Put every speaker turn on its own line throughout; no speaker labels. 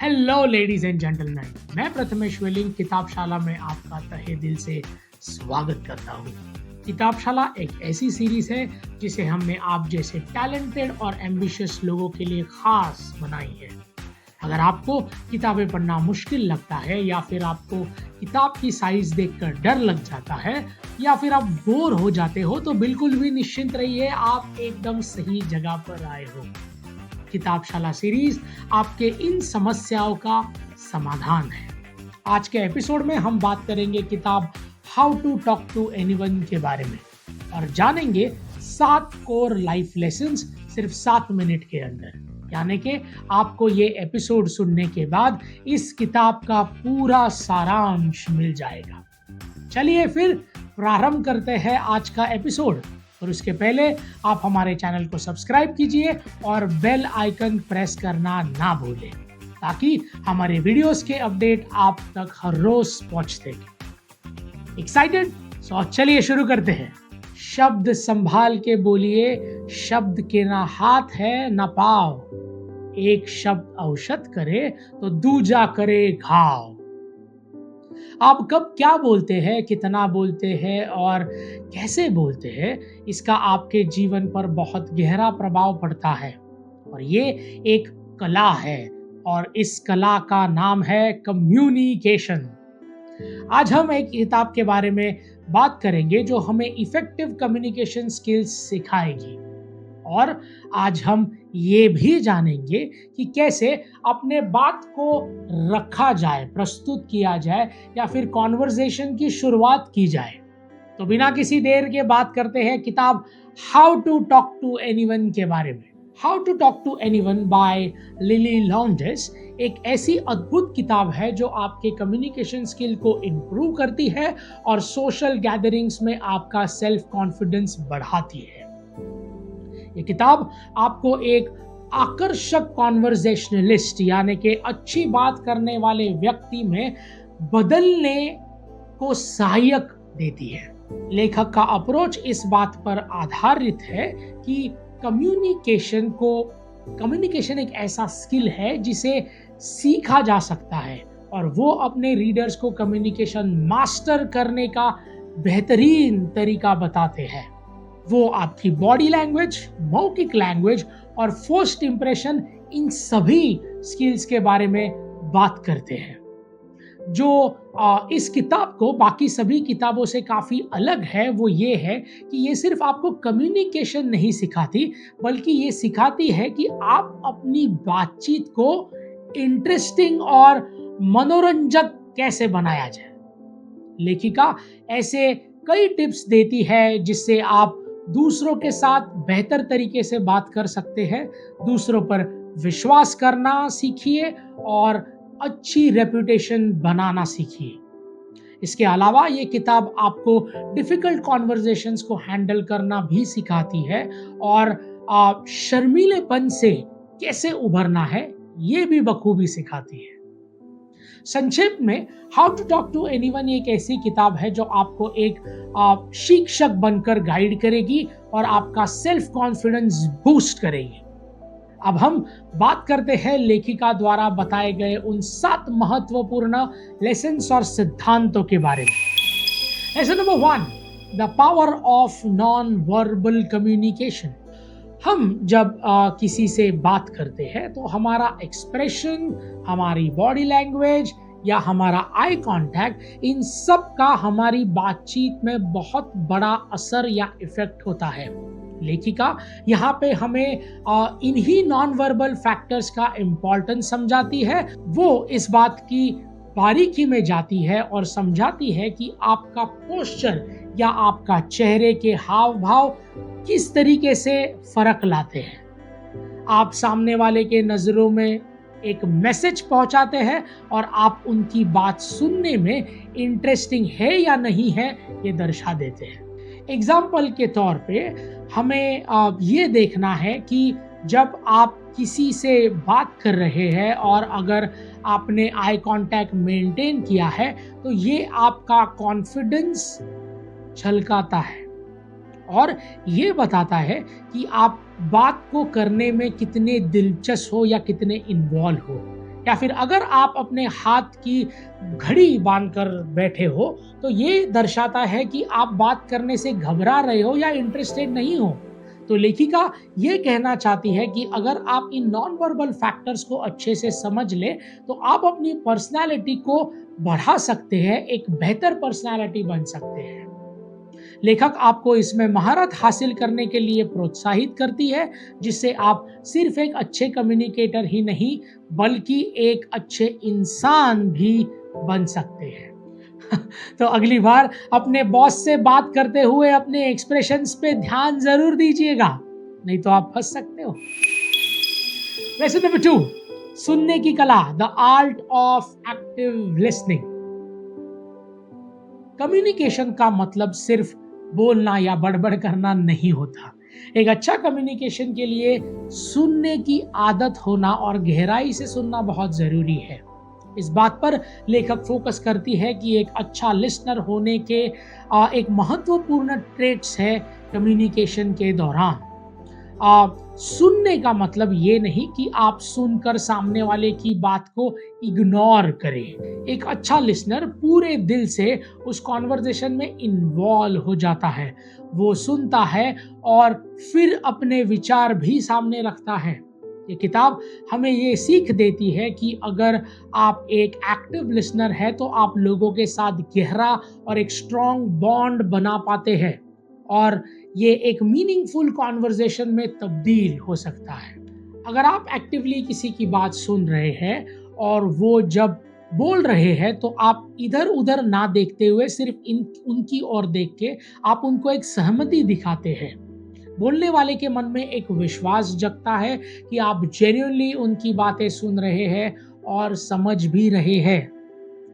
Hello ladies and gentleman, मैं प्रथमेश वेलिंग किताबशाला में आपका तहे दिल से स्वागत करता हूँ। किताबशाला एक ऐसी सीरीज है जिसे हमने आप जैसे टैलेंटेड और एम्बिशियस लोगों के लिए खास बनाई है। अगर आपको किताबें पढ़ना मुश्किल लगता है या फिर आपको किताब की साइज देखकर डर लग जाता है या फिर आप बोर हो जाते हो तो बिल्कुल भी निश्चिंत रहिए, आप एकदम सही जगह पर आए हो। किताबशाला सीरीज आपके इन समस्याओं का समाधान है। आज के एपिसोड में हम बात करेंगे किताब how to talk to anyone के बारे में और जानेंगे 7 कोर लाइफ लेसन्स सिर्फ 7 मिनट के अंदर। यानी कि आपको ये एपिसोड सुनने के बाद इस किताब का पूरा सारांश मिल जाएगा। चलिए फिर प्रारंभ करते हैं आज का एपिसोड, और उसके पहले आप हमारे चैनल को सब्सक्राइब कीजिए और बेल आइकन प्रेस करना ना भूलें ताकि हमारे वीडियोस के अपडेट आप तक हर रोज पहुंचते हैं। एक्साइटेड? तो चलिए शुरू करते हैं। शब्द संभाल के बोलिए, शब्द के ना हाथ है ना पाँव। एक शब्द औषध करे तो दूजा करे घाव। आप कब क्या बोलते हैं, कितना बोलते हैं और कैसे बोलते हैं, इसका आपके जीवन पर बहुत गहरा प्रभाव पड़ता है। और ये एक कला है और इस कला का नाम है कम्युनिकेशन। आज हम एक किताब के बारे में बात करेंगे जो हमें इफेक्टिव कम्युनिकेशन स्किल्स सिखाएगी, और आज हम ये भी जानेंगे कि कैसे अपने बात को रखा जाए, प्रस्तुत किया जाए या फिर कॉन्वर्सेशन की शुरुआत की जाए। तो बिना किसी देर के बात करते हैं किताब how to talk to anyone के बारे में। How to talk to anyone by Lily Lowndes एक ऐसी अद्भुत किताब है जो आपके कम्युनिकेशन स्किल को इम्प्रूव करती है और सोशल गैदरिंग्स में आपका सेल्फ कॉन्फिडेंस बढ़ाती है। ये किताब आपको एक आकर्षक कॉन्वर्सेशनलिस्ट यानी कि अच्छी बात करने वाले व्यक्ति में बदलने को सहायक देती है। लेखक का अप्रोच इस बात पर आधारित है कि कम्युनिकेशन एक ऐसा स्किल है जिसे सीखा जा सकता है, और वो अपने रीडर्स को कम्युनिकेशन मास्टर करने का बेहतरीन तरीका बताते हैं। वो आपकी बॉडी लैंग्वेज, मौखिक लैंग्वेज और फर्स्ट इंप्रेशन, इन सभी स्किल्स के बारे में बात करते हैं। जो इस किताब को बाकी सभी किताबों से काफ़ी अलग है वो ये है कि ये सिर्फ आपको कम्युनिकेशन नहीं सिखाती, बल्कि ये सिखाती है कि आप अपनी बातचीत को इंटरेस्टिंग और मनोरंजक कैसे बनाया जाए। लेखिका ऐसे कई टिप्स देती है जिससे आप दूसरों के साथ बेहतर तरीके से बात कर सकते हैं, दूसरों पर विश्वास करना सीखिए और अच्छी रेपुटेशन बनाना सीखिए। इसके अलावा ये किताब आपको डिफिकल्ट कॉन्वर्सेशंस को हैंडल करना भी सिखाती है और शर्मीलेपन से कैसे उभरना है ये भी बखूबी सिखाती है। संक्षेप में, how to talk to anyone एक ऐसी किताब है जो आपको एक शिक्षक बनकर गाइड करेगी और आपका सेल्फ कॉन्फिडेंस बूस्ट करेगी। अब हम बात करते हैं लेखिका द्वारा बताए गए उन 7 महत्वपूर्ण लेसन्स और सिद्धांतों के बारे में। Lesson number 1, the power of non verbal communication. हम जब किसी से बात करते हैं तो हमारा एक्सप्रेशन, हमारी बॉडी लैंग्वेज या हमारा आई कांटेक्ट, इन सब का हमारी बातचीत में बहुत बड़ा असर या इफेक्ट होता है। लेखिका यहाँ पे हमें इन्हीं नॉन वर्बल फैक्टर्स का इम्पोर्टेंस समझाती है। वो इस बात की बारीकी में जाती है और समझाती है कि आपका पोस्चर या आपका चेहरे के हाव भाव किस तरीके से फर्क लाते हैं। आप सामने वाले के नजरों में एक मैसेज पहुंचाते हैं और आप उनकी बात सुनने में इंटरेस्टिंग है या नहीं है ये दर्शा देते हैं। एग्जाम्पल के तौर पे हमें ये देखना है कि जब आप किसी से बात कर रहे हैं और अगर आपने आई कांटेक्ट मेंटेन किया है तो ये आपका कॉन्फिडेंस झलकाता है और ये बताता है कि आप बात को करने में कितने दिलचस्प हो या कितने इन्वॉल्व हो। या फिर अगर आप अपने हाथ की घड़ी बांधकर बैठे हो तो ये दर्शाता है कि आप बात करने से घबरा रहे हो या इंटरेस्टेड नहीं हो। तो लेखिका ये कहना चाहती है कि अगर आप इन नॉन वर्बल फैक्टर्स को अच्छे से समझ ले तो आप अपनी पर्सनालिटी को बढ़ा सकते हैं, एक बेहतर पर्सनालिटी बन सकते हैं। लेखक आपको इसमें महारत हासिल करने के लिए प्रोत्साहित करती है, जिससे आप सिर्फ एक अच्छे कम्युनिकेटर ही नहीं बल्कि एक अच्छे इंसान भी बन सकते हैं। तो अगली बार अपने बॉस से बात करते हुए अपने एक्सप्रेशंस पे ध्यान जरूर दीजिएगा, नहीं तो आप फंस सकते हो। लेसन नंबर 2, सुनने की कला, the art of active listening. Communication का मतलब सिर्फ बोलना या बड़बड़ करना नहीं होता। एक अच्छा कम्युनिकेशन के लिए सुनने की आदत होना और गहराई से सुनना बहुत जरूरी है। इस बात पर लेखक फोकस करती है कि एक अच्छा लिसनर होने के एक महत्वपूर्ण ट्रेट्स है कम्युनिकेशन के दौरान। सुनने का मतलब ये नहीं कि आप सुनकर सामने वाले की बात को इग्नोर करें। एक अच्छा लिसनर पूरे दिल से उस कॉन्वर्जेशन में इन्वॉल्व हो जाता है, वो सुनता है और फिर अपने विचार भी सामने रखता है। ये किताब हमें ये सीख देती है कि अगर आप एक एक्टिव लिसनर है तो आप लोगों के साथ गहरा और एक स्ट्रॉन्ग बॉन्ड बना पाते हैं और ये एक मीनिंगफुल कॉन्वर्जेशन में तब्दील हो सकता है। अगर आप एक्टिवली किसी की बात सुन रहे हैं और वो जब बोल रहे हैं तो आप इधर उधर ना देखते हुए सिर्फ उनकी ओर देख के आप उनको एक सहमति दिखाते हैं। बोलने वाले के मन में एक विश्वास जगता है कि आप जेन्युइनली उनकी बातें सुन रहे हैं और समझ भी रहे हैं।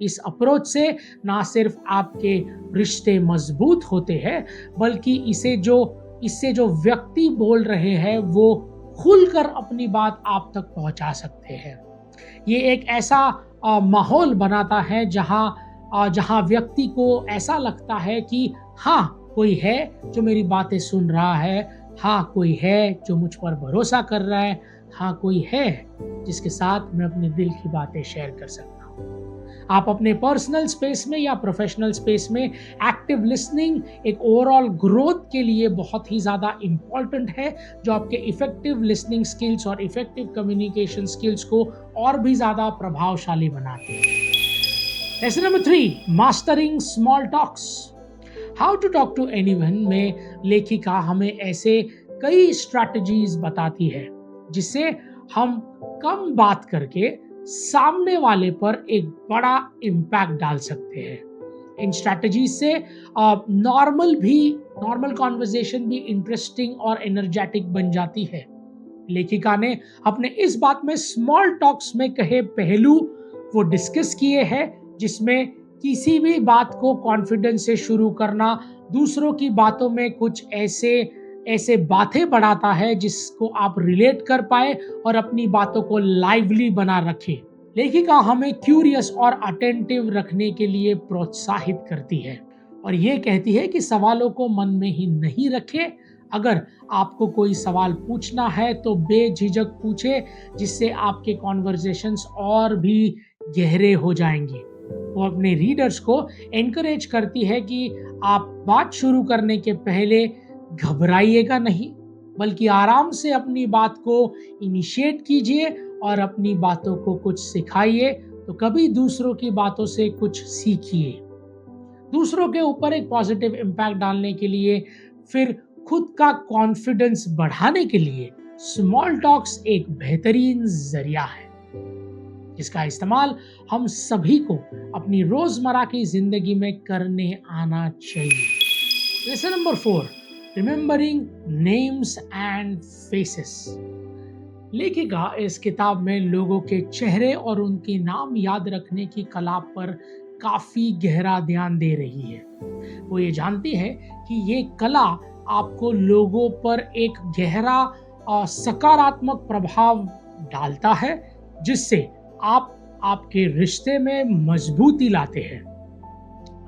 इस अप्रोच से ना सिर्फ आपके रिश्ते मजबूत होते हैं बल्कि इससे जो व्यक्ति बोल रहे हैं वो खुलकर अपनी बात आप तक पहुंचा सकते हैं। ये एक ऐसा माहौल बनाता है जहां व्यक्ति को ऐसा लगता है कि हाँ, कोई है जो मेरी बातें सुन रहा है, हाँ कोई है जो मुझ पर भरोसा कर रहा है, हाँ कोई है जिसके साथ मैं अपने दिल की बातें शेयर कर सकता हूँ। आप अपने पर्सनल स्पेस में या प्रोफेशनल स्पेस में एक्टिव लिसनिंग एक ओवरऑल ग्रोथ के लिए बहुत ही ज़्यादा इम्पॉर्टेंट है, जो आपके इफेक्टिव लिसनिंग स्किल्स और इफेक्टिव कम्युनिकेशन स्किल्स को और भी ज़्यादा प्रभावशाली बनाते हैं। Lesson number 3, mastering small talks, how to talk to anyone में लेखिका हमें ऐसे कई स्ट्रैटेजीज बताती है जिससे हम कम बात करके सामने वाले पर एक बड़ा इम्पैक्ट डाल सकते हैं। इन स्ट्रैटेजीज से नॉर्मल कॉन्वर्जेशन भी इंटरेस्टिंग और एनर्जेटिक बन जाती है। लेखिका ने अपने इस बात में स्मॉल टॉक्स में कहे पहलू वो डिस्कस किए हैं, जिसमें किसी भी बात को कॉन्फिडेंस से शुरू करना दूसरों की बातों में कुछ ऐसे बातें बढ़ाता है जिसको आप रिलेट कर पाए और अपनी बातों को लाइवली बना रखें। लेखिका हमें क्यूरियस और अटेंटिव रखने के लिए प्रोत्साहित करती है और ये कहती है कि सवालों को मन में ही नहीं रखें। अगर आपको कोई सवाल पूछना है तो बेझिझक पूछे, जिससे आपके कॉन्वर्जेशंस और भी गहरे हो जाएंगे। वो अपने रीडर्स को एनकरेज करती है कि आप बात शुरू करने के पहले घबराइएगा नहीं, बल्कि आराम से अपनी बात को इनिशिएट कीजिए और अपनी बातों को कुछ सिखाइए। तो कभी दूसरों की बातों से कुछ सीखिए। दूसरों के ऊपर एक पॉजिटिव इम्पैक्ट डालने के लिए, फिर खुद का कॉन्फिडेंस बढ़ाने के लिए स्मॉल टॉक्स एक बेहतरीन जरिया है, जिसका इस्तेमाल हम सभी को अपनी रोजमर्रा की जिंदगी में करने आना चाहिए। Lesson number 4, remembering names and faces. लेखिका इस किताब में लोगों के चेहरे और उनके नाम याद रखने की कला पर काफी गहरा ध्यान दे रही है। वो ये जानती है कि ये कला आपको लोगों पर एक गहरा और सकारात्मक प्रभाव डालता है, जिससे आप आपके रिश्ते में मजबूती लाते हैं।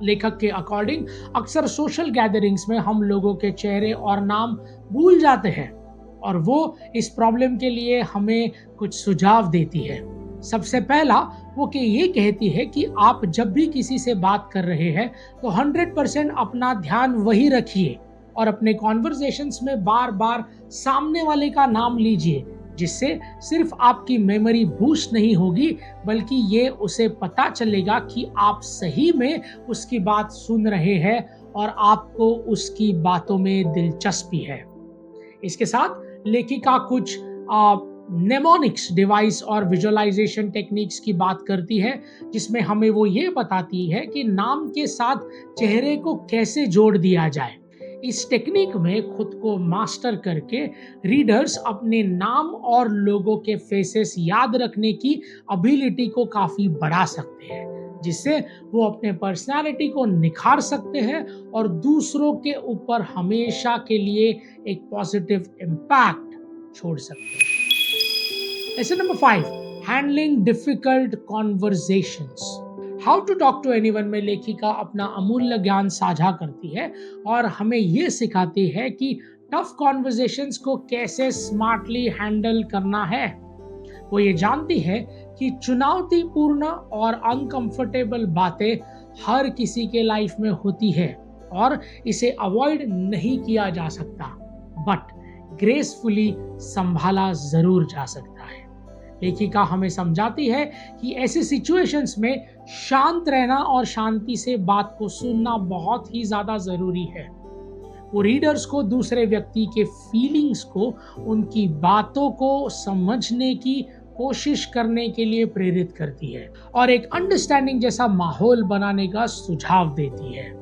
लेखक के अकॉर्डिंग अक्सर सोशल गैदरिंग्स में हम लोगों के चेहरे और नाम भूल जाते हैं और वो इस प्रॉब्लम के लिए हमें कुछ सुझाव देती है। सबसे पहला वो कि ये कहती है कि आप जब भी किसी से बात कर रहे हैं तो 100% अपना ध्यान वही रखिए और अपने कॉन्वर्सेशंस में बार बार सामने वाले का नाम लीजिए, जिससे सिर्फ आपकी मेमोरी बूस्ट नहीं होगी बल्कि ये उसे पता चलेगा कि आप सही में उसकी बात सुन रहे हैं और आपको उसकी बातों में दिलचस्पी है। इसके साथ लेखिका कुछ नेमोनिक्स डिवाइस और विजुअलाइजेशन टेक्निक्स की बात करती है, जिसमें हमें वो ये बताती है कि नाम के साथ चेहरे को कैसे जोड़ दिया जाए। इस टेक्निक में खुद को मास्टर करके रीडर्स अपने नाम और लोगों के फेसेस याद रखने की एबिलिटी को काफ़ी बढ़ा सकते हैं, जिससे वो अपने पर्सनालिटी को निखार सकते हैं और दूसरों के ऊपर हमेशा के लिए एक पॉजिटिव इम्पैक्ट छोड़ सकते हैं। Lesson number 5, handling difficult conversations. How to talk to anyone में लेखिका अपना अमूल्य ज्ञान साझा करती है और हमें ये सिखाती है कि टफ कॉन्वर्सेशंस को कैसे स्मार्टली हैंडल करना है। वो ये जानती है कि चुनौतीपूर्ण और अनकंफर्टेबल बातें हर किसी के लाइफ में होती है और इसे अवॉइड नहीं किया जा सकता, बट ग्रेसफुली संभाला जरूर जा सकता है। लेखिका हमें समझाती है कि ऐसी सिचुएशंस में शांत रहना और शांति से बात को सुनना बहुत ही ज़्यादा ज़रूरी है। वो रीडर्स को दूसरे व्यक्ति के फीलिंग्स को, उनकी बातों को समझने की कोशिश करने के लिए प्रेरित करती है और एक अंडरस्टैंडिंग जैसा माहौल बनाने का सुझाव देती है।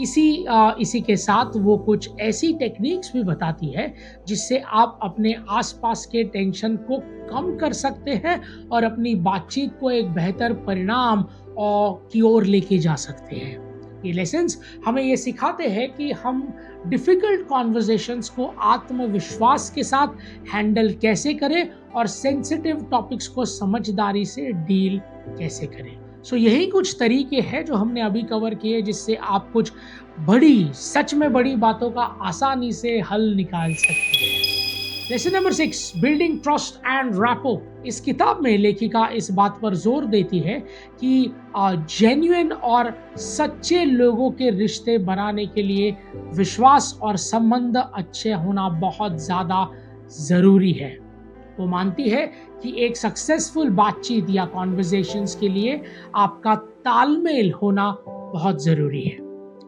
इसी के साथ वो कुछ ऐसी टेक्निक्स भी बताती है जिससे आप अपने आसपास के टेंशन को कम कर सकते हैं और अपनी बातचीत को एक बेहतर परिणाम की ओर लेके जा सकते हैं। ये लेसन्स हमें ये सिखाते हैं कि हम डिफिकल्ट कॉन्वर्सेशंस को आत्मविश्वास के साथ हैंडल कैसे करें और सेंसिटिव टॉपिक्स को समझदारी से डील कैसे करें। यही कुछ तरीके हैं जो हमने अभी कवर किए, जिससे आप कुछ सच में बड़ी बातों का आसानी से हल निकाल सकते हैं। Lesson number 6, building trust and rapport. इस किताब में लेखिका इस बात पर जोर देती है कि जेन्युइन और सच्चे लोगों के रिश्ते बनाने के लिए विश्वास और संबंध अच्छे होना बहुत ज़्यादा ज़रूरी है। वो मानती है कि एक सक्सेसफुल बातचीत या कॉन्वर्सेशंस के लिए आपका तालमेल होना बहुत ज़रूरी है।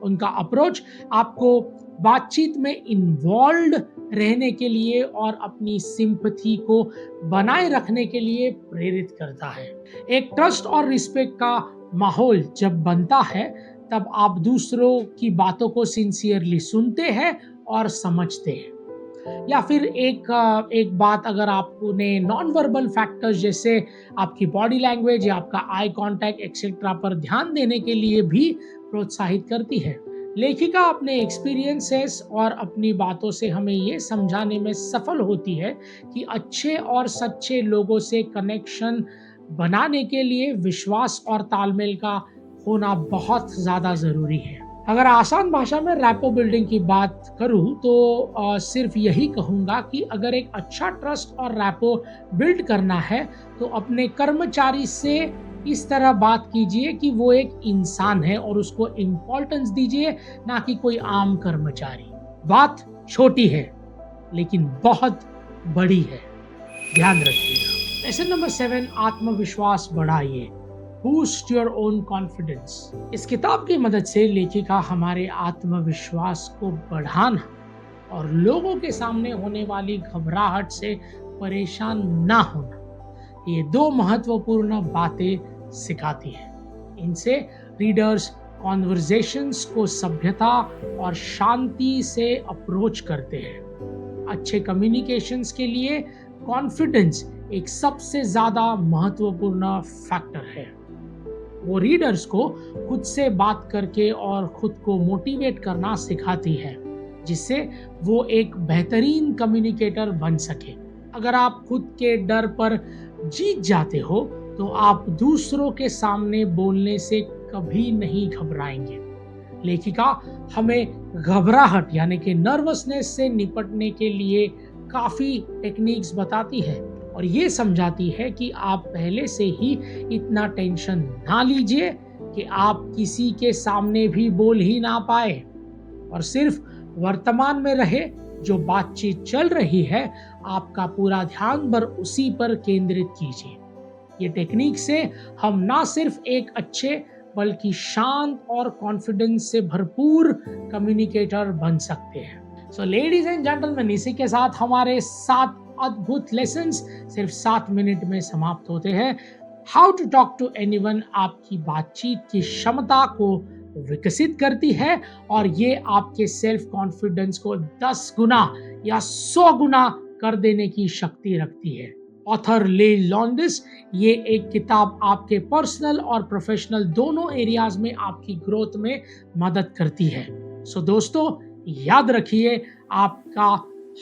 उनका अप्रोच आपको बातचीत में इन्वॉल्व रहने के लिए और अपनी सिंपैथी को बनाए रखने के लिए प्रेरित करता है। एक ट्रस्ट और रिस्पेक्ट का माहौल जब बनता है तब आप दूसरों की बातों को सिंसियरली सुनते हैं और समझते हैं। या फिर एक बात अगर आपने नॉन वर्बल फैक्टर्स जैसे आपकी बॉडी लैंग्वेज या आपका आई कांटेक्ट एक्सेट्रा पर ध्यान देने के लिए भी प्रोत्साहित करती है। लेखिका अपने एक्सपीरियंसेस और अपनी बातों से हमें ये समझाने में सफल होती है कि अच्छे और सच्चे लोगों से कनेक्शन बनाने के लिए विश्वास और तालमेल का होना बहुत ज़्यादा ज़रूरी है। अगर आसान भाषा में रैपो बिल्डिंग की बात करूं तो सिर्फ यही कहूंगा कि अगर एक अच्छा ट्रस्ट और रैपो बिल्ड करना है तो अपने कर्मचारी से इस तरह बात कीजिए कि वो एक इंसान है और उसको इम्पोर्टेंस दीजिए, ना कि कोई आम कर्मचारी। बात छोटी है लेकिन बहुत बड़ी है, ध्यान रखिएगा। लेसन नंबर 7, आत्मविश्वास बढ़ाइए। Boost your own confidence. इस किताब की मदद से लेखिका हमारे आत्मविश्वास को बढ़ाना और लोगों के सामने होने वाली घबराहट से परेशान ना होना, ये 2 महत्वपूर्ण बातें सिखाती है। इनसे रीडर्स कॉन्वर्सेशंस को सभ्यता और शांति से अप्रोच करते हैं। अच्छे कम्युनिकेशंस के लिए कॉन्फिडेंस एक सबसे ज़्यादा महत्वपूर्ण फैक्टर है। वो रीडर्स को खुद से बात करके और खुद को मोटिवेट करना सिखाती है, जिससे वो एक बेहतरीन कम्युनिकेटर बन सके। अगर आप खुद के डर पर जीत जाते हो तो आप दूसरों के सामने बोलने से कभी नहीं घबराएंगे। लेखिका हमें घबराहट यानी कि नर्वसनेस से निपटने के लिए काफ़ी टेक्निक्स बताती है और ये समझाती है कि आप पहले से ही इतना टेंशन ना लीजिए कि आप किसी के सामने भी बोल ही ना पाए और सिर्फ वर्तमान में रहे। जो बातचीत चल रही है आपका पूरा ध्यान भर उसी पर केंद्रित कीजिए। ये टेक्निक से हम ना सिर्फ एक अच्छे बल्कि शांत और कॉन्फिडेंस से भरपूर कम्युनिकेटर बन सकते हैं। सो लेडीज एंड जेंटलमैन, इसी के साथ हमारे 7 अद्भुत लेसन्स सिर्फ 7 मिनट में समाप्त होते हैं। How to talk to anyone आपकी बातचीत की क्षमता को विकसित करती है और ये आपके सेल्फ कॉन्फिडेंस को 10 गुना या 100 गुना कर देने की शक्ति रखती है। ऑथर ले लॉन्डिस, ये एक किताब आपके पर्सनल और प्रोफेशनल दोनों एरियाज में आपकी ग्रोथ में मदद करती है। सो दोस्तों, याद रखिए, आपका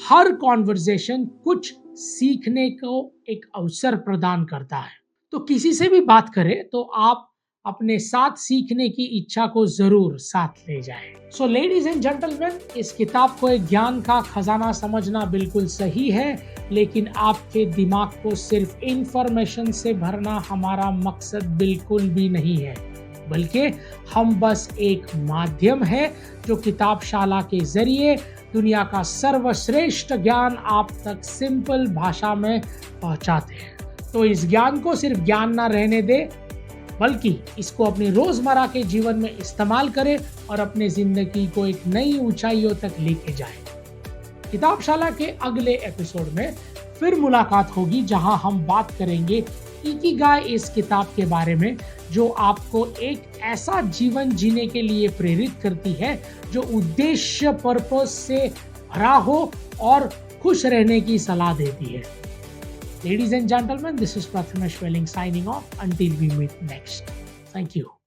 हर कॉन्वर्सेशन कुछ सीखने को एक अवसर प्रदान करता है। तो किसी से भी बात करें तो आप अपने साथ सीखने की इच्छा को जरूर साथ ले जाएं। सो लेडीज एंड जेंटलमैन, इस किताब को एक ज्ञान का खजाना समझना बिल्कुल सही है, लेकिन आपके दिमाग को सिर्फ इंफॉर्मेशन से भरना हमारा मकसद बिल्कुल भी नहीं है, बल्कि हम बस एक माध्यम है जो किताबशाला के जरिए दुनिया का सर्वश्रेष्ठ ज्ञान आप तक सिंपल भाषा में पहुंचाते हैं। तो इस ज्ञान को सिर्फ ज्ञान ना रहने दे, बल्कि इसको अपने रोजमर्रा के जीवन में इस्तेमाल करें और अपने जिंदगी को एक नई ऊंचाइयों तक लेके जाएं। किताबशाला के अगले एपिसोड में फिर मुलाकात होगी, जहां हम बात करेंगे इकिगाई इस किताब के बारे में, जो आपको एक ऐसा जीवन जीने के लिए प्रेरित करती है जो उद्देश्य पर्पस से भरा हो और खुश रहने की सलाह देती है। Ladies and gentlemen, this is Prathamesh Welling signing off until we meet next. Thank you.